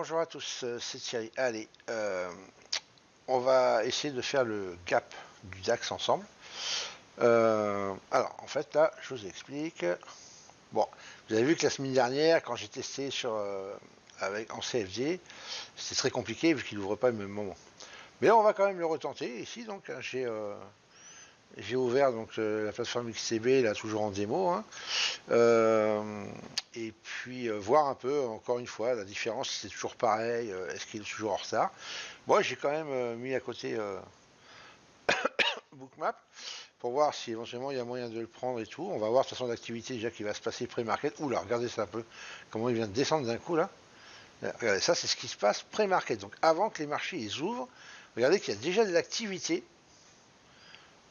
bonjour à tous, c'est Thierry. Allez, on va essayer de faire le gap du DAX ensemble. Alors, en fait, là, je vous explique. Bon, vous avez vu que la semaine dernière, quand j'ai testé en CFD, c'était très compliqué vu qu'il n'ouvre pas au même moment. Mais là, on va quand même le retenter ici. Donc, j'ai ouvert la plateforme XTB, là, toujours en démo. Et puis voir un peu, encore une fois, la différence, si c'est toujours pareil, est-ce qu'il est toujours en retard. Moi, j'ai quand même mis à côté Bookmap pour voir si éventuellement il y a moyen de le prendre et tout. On va voir de toute façon l'activité déjà qui va se passer pré-market. Ouh là, regardez ça un peu, comment il vient de descendre d'un coup là. Regardez, ça c'est ce qui se passe pré-market. Donc avant que les marchés ils ouvrent, regardez qu'il y a déjà de l'activité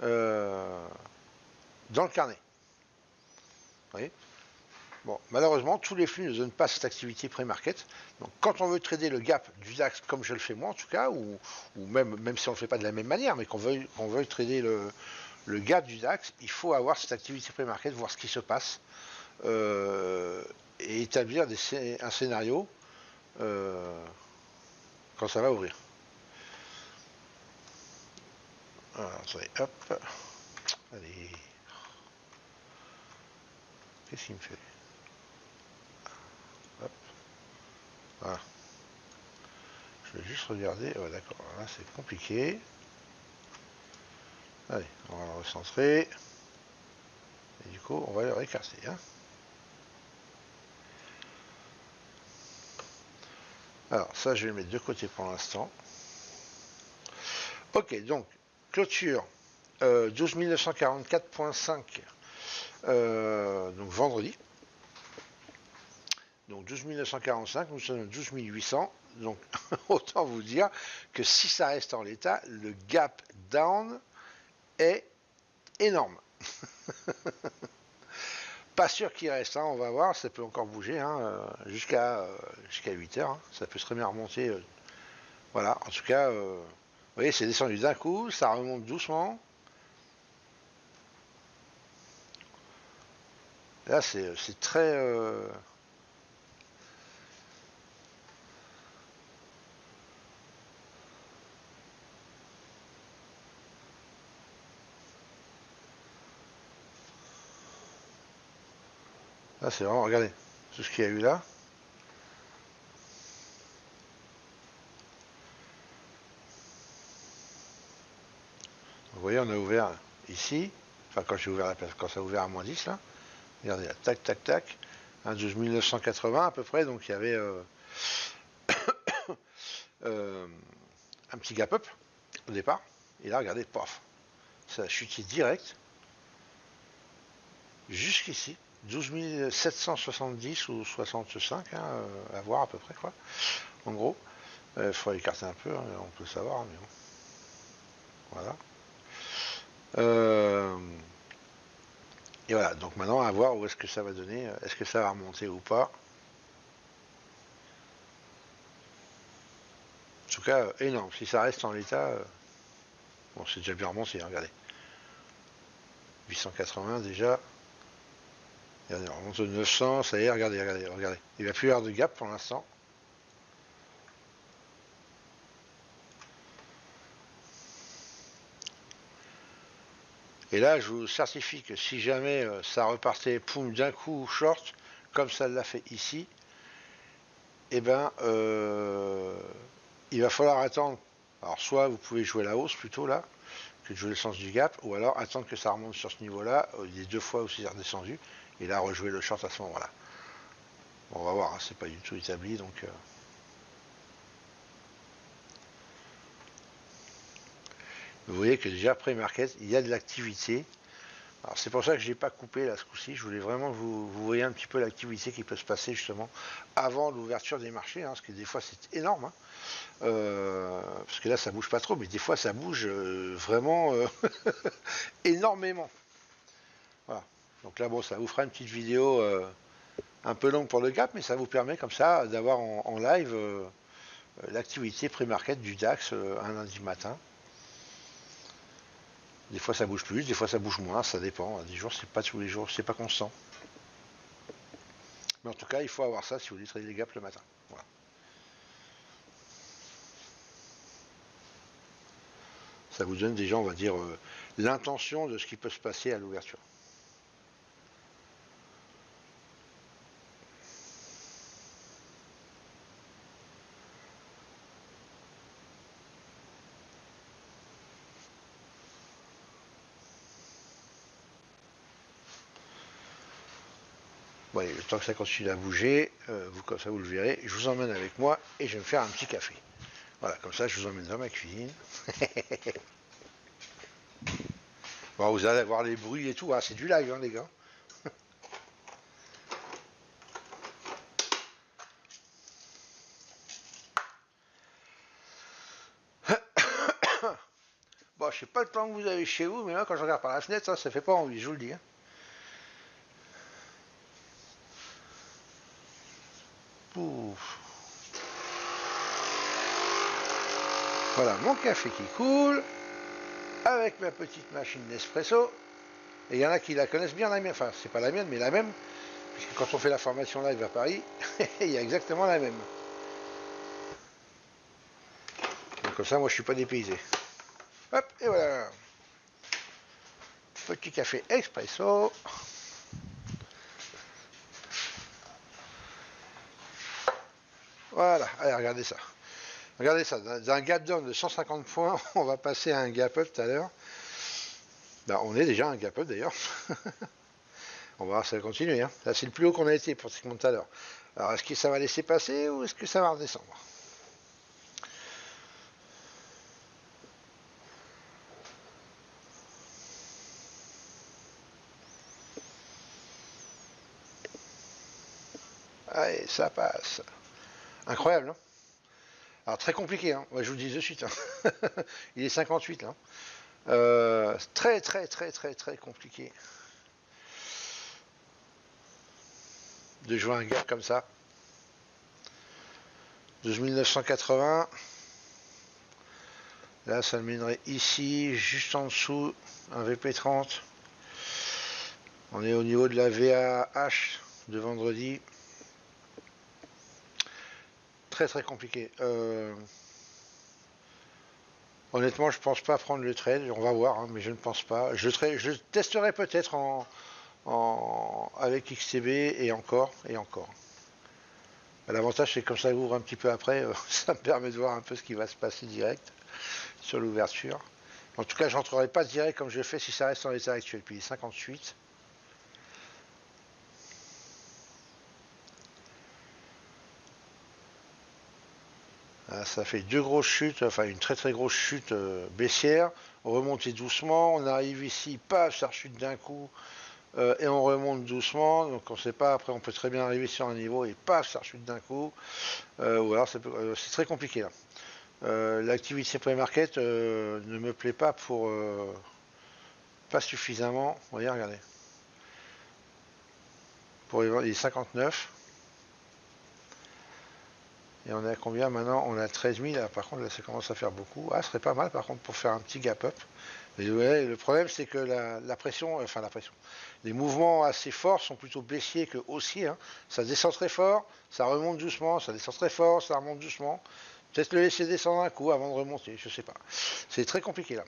dans le carnet. Vous voyez ? Bon, malheureusement, tous les flux ne donnent pas cette activité pré-market. Donc, quand on veut trader le gap du DAX, comme je le fais moi en tout cas, ou même si on ne le fait pas de la même manière, mais qu'on veuille trader le gap du DAX, il faut avoir cette activité pré-market, voir ce qui se passe, et établir un scénario quand ça va ouvrir. Alors, attendez, hop. Allez. Qu'est-ce qu'il me fait ? Hop. Voilà. Je vais juste regarder. Oh, d'accord, là c'est compliqué. Allez, on va le recentrer. Et du coup, on va le récarter. Alors, ça, je vais le mettre de côté pour l'instant. Ok, donc, clôture 12 944.5, donc vendredi. Donc 12 945, nous sommes à 12 800. Donc autant vous dire que si ça reste en l'état, le gap down est énorme. Pas sûr qu'il reste, on va voir, ça peut encore bouger jusqu'à 8 heures. Ça peut très bien remonter. Voilà, en tout cas, vous voyez, c'est descendu d'un coup, ça remonte doucement. Là, c'est très... Là, c'est vraiment, regardez, tout ce qu'il y a eu là. Vous voyez, on a ouvert ici, enfin quand j'ai ouvert la place, quand ça a ouvert à moins 10 là, regardez là, tac, tac, tac, 12 980 à peu près, donc il y avait un petit gap up au départ, et là regardez, paf, ça a chuté direct, jusqu'ici, 12 770 ou 65, à voir à peu près quoi, en gros, il faudrait écarter un peu, on peut le savoir, mais bon, voilà. Et voilà, donc maintenant à voir où est-ce que ça va donner, est-ce que ça va remonter ou pas. En tout cas, énorme, si ça reste en l'état, bon c'est déjà bien remonté, regardez. 880 déjà. Regardez, on remonte au 900, ça y est, regardez. Il va plus y avoir de gap pour l'instant. Et là, je vous certifie que si jamais ça repartait, poum, d'un coup short, comme ça l'a fait ici, eh ben, il va falloir attendre. Alors, soit vous pouvez jouer la hausse plutôt là, que de jouer le sens du gap, ou alors attendre que ça remonte sur ce niveau-là, les deux fois où c'est redescendu, et là rejouer le short à ce moment-là. Bon, on va voir, c'est pas du tout établi, donc... Vous voyez que déjà pré-market, il y a de l'activité. Alors c'est pour ça que je n'ai pas coupé là ce coup-ci. Je voulais vraiment que vous voyez un petit peu l'activité qui peut se passer justement avant l'ouverture des marchés, parce que des fois c'est énorme. Parce que là ça bouge pas trop, mais des fois ça bouge vraiment énormément. Voilà. Donc là bon, ça vous fera une petite vidéo un peu longue pour le gap, mais ça vous permet comme ça d'avoir en live l'activité pré-market du DAX un lundi matin. Des fois ça bouge plus, des fois ça bouge moins, ça dépend. Des jours c'est pas tous les jours, c'est pas constant. Mais en tout cas, il faut avoir ça si vous voulez trader les gaps le matin. Voilà. Ça vous donne déjà, on va dire, l'intention de ce qui peut se passer à l'ouverture. Bon, allez, le temps que ça continue à bouger, comme ça vous le verrez, je vous emmène avec moi et je vais me faire un petit café. Voilà, comme ça je vous emmène dans ma cuisine. Bon, vous allez voir les bruits et tout, hein, c'est du live hein, les gars. Bon, je sais pas le temps que vous avez chez vous, mais moi quand je regarde par la fenêtre, ça fait pas envie, je vous le dis. Hein. Pouf. Voilà mon café qui coule, avec ma petite machine Nespresso. Et il y en a qui la connaissent bien la mienne, enfin c'est pas la mienne, mais la même, puisque quand on fait la formation live à Paris, il y a exactement la même. Donc comme ça, moi je suis pas dépaysé. Hop, et voilà. Petit café expresso. Voilà, allez, regardez ça. Regardez ça, d'un gap down de 150 points, on va passer à un gap up tout à l'heure. Ben, on est déjà à un gap up d'ailleurs. On va voir si ça va continuer. Hein. Là, c'est le plus haut qu'on a été pour ce qui monte tout à l'heure. Alors, est-ce que ça va laisser passer ou est-ce que ça va redescendre? Allez, ça passe. Incroyable, non? Alors, très compliqué, hein. Ouais, je vous le dis de suite. Hein. Il est 58, là. Très, très, très, très, très compliqué de jouer un gap comme ça. 12980. Là, ça le mènerait ici, juste en dessous, un VP30. On est au niveau de la VAH de vendredi. Très très compliqué. Honnêtement, je pense pas prendre le trade. On va voir, hein, mais je ne pense pas. Je testerai peut-être avec XTB et encore et encore. L'avantage, c'est que comme ça ouvre un petit peu après, ça me permet de voir un peu ce qui va se passer direct sur l'ouverture. En tout cas, je n'entrerai pas direct comme je fais si ça reste en l'état actuel. Puis 58. Ah, ça fait deux grosses chutes, enfin une très très grosse chute baissière. On remonte doucement, on arrive ici, paf, ça rechute d'un coup. Et on remonte doucement, donc on ne sait pas, après on peut très bien arriver sur un niveau et paf, ça rechute d'un coup. Ou alors c'est très compliqué là. L'activité pré-market ne me plaît pas pour pas suffisamment. Vous voyez, regardez. Pour les 59. Et on est à combien maintenant? On a 13 000. Là, par contre, là, ça commence à faire beaucoup. Ah, ce serait pas mal par contre pour faire un petit gap up. Mais ouais, le problème, c'est que la pression, enfin la pression, les mouvements assez forts sont plutôt baissiers que haussiers. Hein. Ça descend très fort, ça remonte doucement, ça descend très fort, ça remonte doucement. Peut-être le laisser descendre un coup avant de remonter, je sais pas. C'est très compliqué là.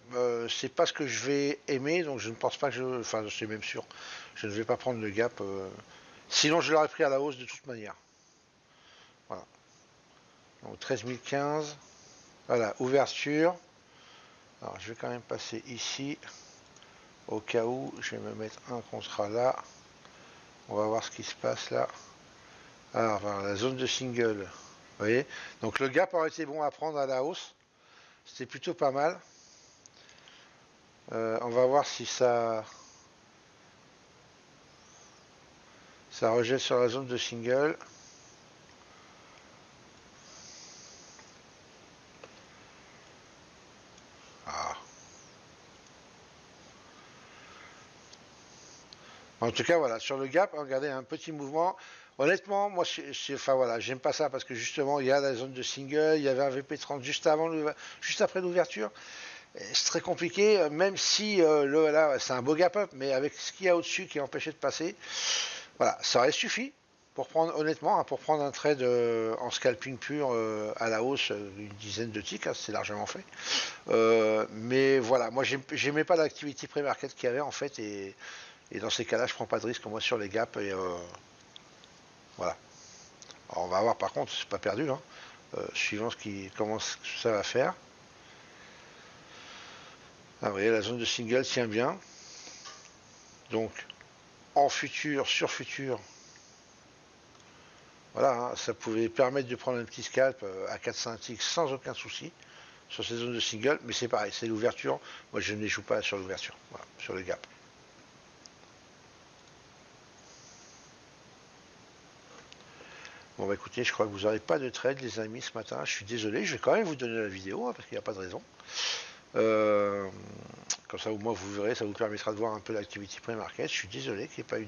C'est pas ce que je vais aimer, donc je ne pense pas que je. Enfin, je suis même sûr. Je ne vais pas prendre le gap. Sinon, je l'aurais pris à la hausse de toute manière. Voilà. Donc 13 015. Voilà, ouverture. Alors, je vais quand même passer ici. Au cas où, je vais me mettre un contrat là. On va voir ce qui se passe là. Alors, voilà, la zone de single. Vous voyez? Donc le gap aurait été bon à prendre à la hausse. C'était plutôt pas mal. On va voir si ça rejette sur la zone de single. Ah. En tout cas, voilà, sur le gap, regardez un petit mouvement. Honnêtement, moi, enfin voilà, j'aime pas ça parce que justement, il y a la zone de single, il y avait un VP30 juste après l'ouverture. C'est très compliqué, même si là, c'est un beau gap up, mais avec ce qu'il y a au-dessus qui empêchait de passer, voilà, ça aurait suffi. Pour prendre, honnêtement, hein, pour prendre un trade en scalping pur à la hausse, une dizaine de ticks, hein, c'est largement fait. Mais voilà, moi j'aimais pas l'activité pré-market qu'il y avait en fait, et dans ces cas-là, je prends pas de risque moi sur les gaps, et voilà. Alors, on va voir, par contre, c'est pas perdu, hein, suivant comment ça va faire. Ah, vous voyez, la zone de single tient bien. Donc, en futur, sur futur, voilà, hein, ça pouvait permettre de prendre un petit scalp à 4-5 ticks sans aucun souci sur ces zones de single, mais c'est pareil, c'est l'ouverture. Moi, je ne les joue pas sur l'ouverture, voilà, sur le gap. Bon, bah écoutez, je crois que vous n'aurez pas de trade, les amis, ce matin. Je suis désolé, je vais quand même vous donner la vidéo, hein, parce qu'il n'y a pas de raison. Comme ça, au moins, vous verrez, ça vous permettra de voir un peu l'activité pré-market. Je suis désolé qu'il n'y ait pas eu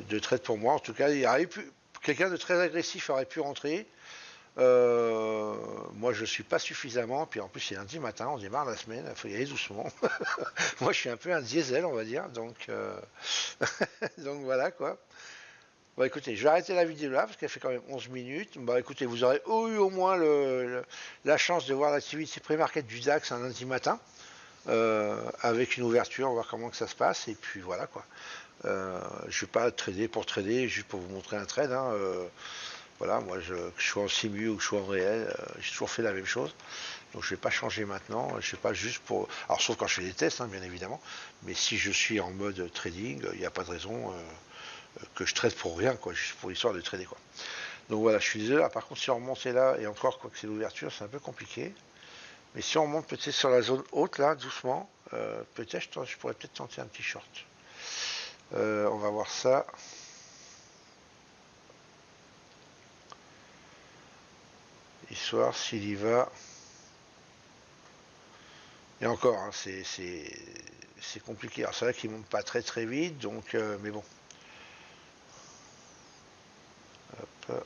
de trade pour moi. En tout cas, il y aurait pu, quelqu'un de très agressif aurait pu rentrer. Moi, je ne suis pas suffisamment. Puis en plus, c'est lundi matin, on démarre la semaine. Il faut y aller doucement. Moi, je suis un peu un diesel, on va dire. Donc, donc voilà quoi. Bon, écoutez, je vais arrêter la vidéo là parce qu'elle fait quand même 11 minutes. Bon, écoutez, vous aurez eu au moins la chance de voir l'activité pré-market du DAX un lundi matin avec une ouverture, on va voir comment que ça se passe. Et puis voilà quoi. Je ne vais pas trader pour trader, juste pour vous montrer un trade. Hein, voilà, moi, que je sois en simu ou que je sois en réel, j'ai toujours fait la même chose. Donc je ne vais pas changer maintenant. Je ne sais pas juste pour. Alors sauf quand je fais des tests, hein, bien évidemment. Mais si je suis en mode trading, il n'y a pas de raison que je trade pour rien, quoi, juste pour l'histoire de trader, quoi. Donc voilà, je suis désolé. Là, par contre, si on remontait là, et encore, quoi que c'est l'ouverture, c'est un peu compliqué. Mais si on remonte peut-être sur la zone haute, là, doucement, peut-être, je pourrais peut-être tenter un petit short. On va voir ça. Histoire, s'il y va. Et encore, hein, c'est compliqué. Alors c'est vrai qu'il ne monte pas très très vite, donc, mais bon. Hop.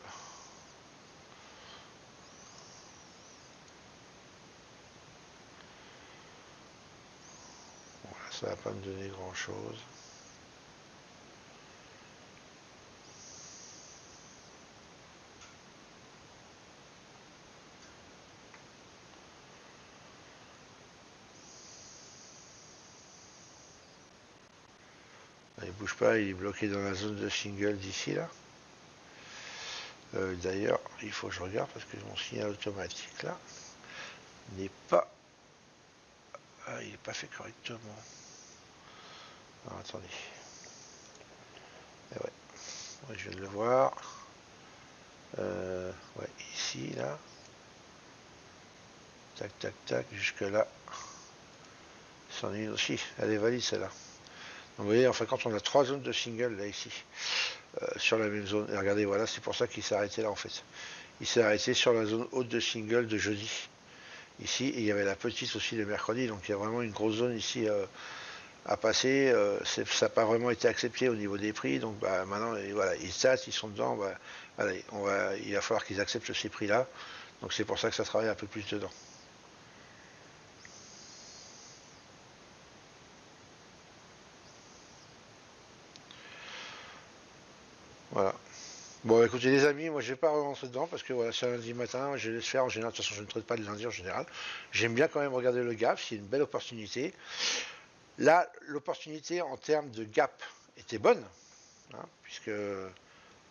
Voilà, ça ne va pas me donner grand chose. Il bouge pas, il est bloqué dans la zone de single d'ici là. D'ailleurs, il faut que je regarde parce que mon signal automatique là n'est pas. Ah, il n'est pas fait correctement. Alors attendez. Eh ouais. Ouais, je viens de le voir. Ouais, ici là. Tac, tac, tac, jusque là. C'en est une aussi. Elle est valide celle-là. Donc vous voyez, enfin quand on a 3 zones de single là ici, sur la même zone, et regardez, voilà, c'est pour ça qu'il s'est arrêté là en fait. Il s'est arrêté sur la zone haute de single de jeudi. Ici, et il y avait la petite aussi de mercredi, donc il y a vraiment une grosse zone ici à passer. Ça n'a pas vraiment été accepté au niveau des prix, donc bah, maintenant, voilà, ils statent, ils sont dedans, bah, allez, il va falloir qu'ils acceptent ces prix-là. Donc c'est pour ça que ça travaille un peu plus dedans. Voilà. Bon, écoutez les amis, moi je vais pas rentrer dedans parce que voilà, c'est un lundi matin, je laisse faire en général. De toute façon, je ne traite pas le lundi en général. J'aime bien quand même regarder le gap, c'est une belle opportunité. Là, l'opportunité en termes de gap était bonne, hein, puisque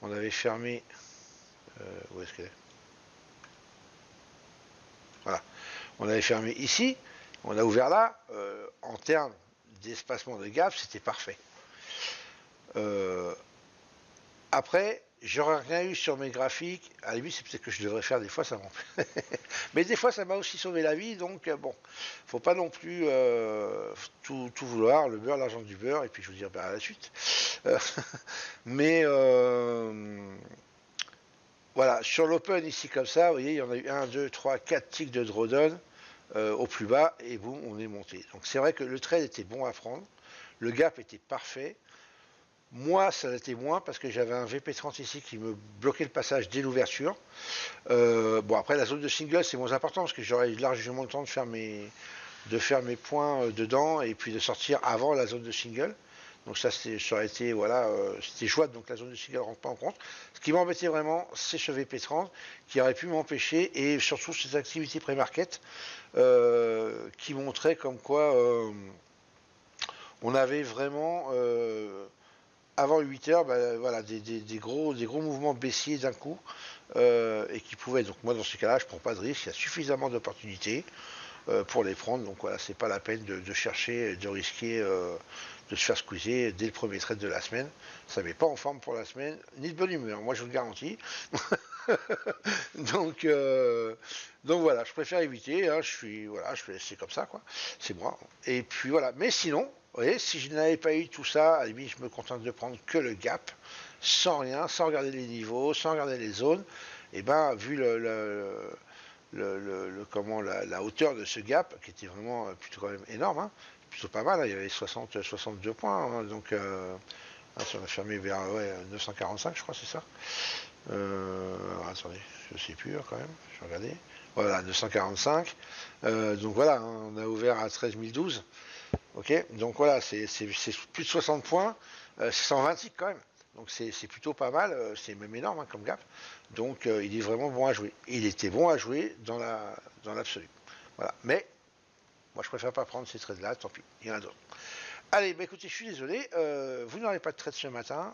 on avait fermé. Où est-ce qu'elle est? Voilà. On avait fermé ici, on a ouvert là. En termes d'espacement de gap, c'était parfait. Après, j'aurais rien eu sur mes graphiques. À la limite, c'est peut-être que je devrais faire des fois, ça m'empêche. Mais des fois, ça m'a aussi sauvé la vie. Donc, bon, faut pas non plus tout vouloir. Le beurre, l'argent du beurre. Et puis, je vous dirai à la suite. Mais voilà, sur l'open ici, comme ça, vous voyez, il y en a eu 1, 2, 3, 4 ticks de drawdown au plus bas. Et boum, on est monté. Donc, c'est vrai que le trade était bon à prendre. Le gap était parfait. Moi, ça l'était moins parce que j'avais un VP30 ici qui me bloquait le passage dès l'ouverture. Bon, après, la zone de single, c'est moins important parce que j'aurais largement le temps de faire mes points dedans et puis de sortir avant la zone de single. Donc ça aurait été, voilà, c'était jouable, donc la zone de cigale ne rentre pas en compte. Ce qui m'embêtait vraiment, c'est ce VP30 qui aurait pu m'empêcher, et surtout ces activités pré-market qui montraient comme quoi on avait vraiment avant 8 heures, bah, voilà, des gros mouvements baissiers d'un coup, et qui pouvaient, donc moi dans ce cas-là, je ne prends pas de risque, il y a suffisamment d'opportunités pour les prendre, donc voilà, c'est pas la peine de chercher, de risquer de se faire squeezer dès le premier trade de la semaine. Ça ne met pas en forme pour la semaine, ni de bonne humeur, moi je vous le garantis. donc, donc voilà, je préfère éviter, hein, voilà, c'est comme ça, quoi, c'est moi. Et puis voilà, mais sinon, vous voyez, si je n'avais pas eu tout ça, à la limite, je me contente de prendre que le gap, sans rien, sans regarder les niveaux, sans regarder les zones, et ben, vu comment la hauteur de ce gap, qui était vraiment plutôt quand même énorme, hein, plutôt pas mal, hein, il y avait 62 points, hein, donc si on a fermé vers 945, je crois, c'est ça. Attendez, je sais plus quand même, je vais regarder. Voilà, 945. Donc voilà, hein, on a ouvert à 13 012. Ok, donc voilà, c'est plus de 60 points, c'est 126 quand même. Donc c'est plutôt pas mal, c'est même énorme hein, comme gap. Donc il est vraiment bon à jouer. Il était bon à jouer dans l'absolu. Voilà. Mais moi je préfère pas prendre ces trades là, tant pis, il y en a d'autres. Allez, bah écoutez, je suis désolé, vous n'aurez pas de trade ce matin.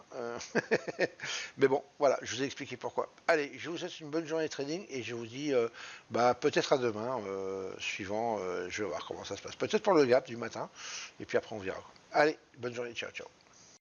Mais bon, voilà, je vous ai expliqué pourquoi. Allez, je vous souhaite une bonne journée de trading et je vous dis bah, peut-être à demain, suivant, je vais voir comment ça se passe. Peut-être pour le gap du matin, et puis après on verra. Allez, bonne journée, ciao, ciao.